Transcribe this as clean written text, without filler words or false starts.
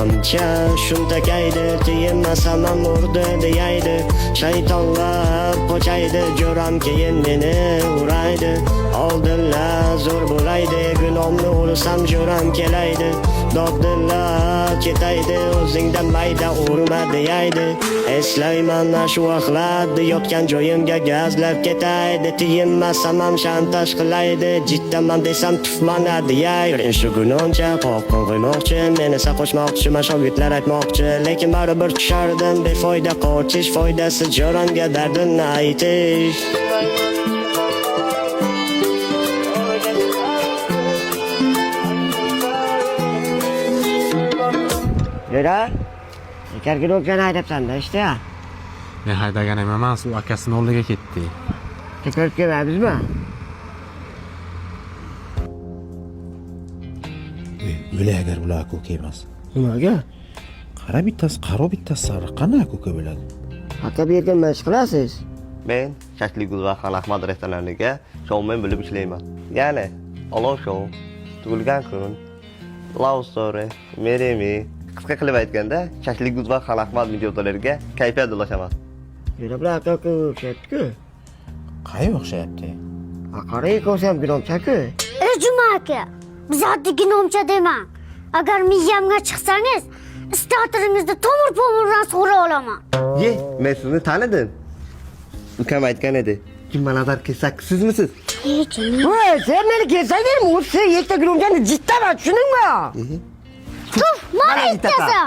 ancha shuntakaydi, tiyinmasam ham urdi deyaydi. Shaytonlar qochaydi, jo'ram keyin meni uraydi. Oldinlar zo'r bo'laydi, gunomni ursam jo'ram kelaydi. Doddilar ketaydi, o'zingdan mayda urma deyaydi. Eslayman shu vaqtlarda yotgan joyimga gazlab ketaydi. Tiyinmasam ham shantaj qilaydi, jiddaman desam tufmana deyaydi. Shu gunoncha qo'rqin qo'ymoqchi, meni saqochmoqchi, shogirdlar aytmoqchi, lekin baribir tushardim befoyda qochish, foydasi jo'ramga dardini aytish. Yura, ekargina o'kani haydabsan-da ishda. Men haydagan emas, u akasini oldiga ketdi. Taklif kelmaymizmi? O'lay agar bular ko'ka emas. Nimaga? Qara bittasi qaro, bittasi sariq. Qanday ko'ka bo'ladi? Aka bu yerga nima ish qilasiz? Men Shashligul va Xan Ahmad restoraniga shoumen bo'lib ishlayman. Ya'ni olov shou, tug'ilgan kun, love story, marry me. Qisqa qilib aytganda, Shashligul va Xan Ahmad mijozlariga kayfiyat ulashaman. Yura bular aka o'xshatdi-ku. Qayga o'xshayapti? Aqariy ko'rsam ginomcha-ku. Juma aka, biz oddiy ginomcha demang. Agar miyamga chiqsangiz, istaatlaringizni tomir-pomirdan so'ra olaman. Ye, men sizni tanidim. Ukam aytgan edi. Kimga nazar kelsak sizmisiz? Voy, sen meni kelsaydingmi? Sen yakta ginomchani jiddaman, tushundingmi? Tuf, mana ikkisi.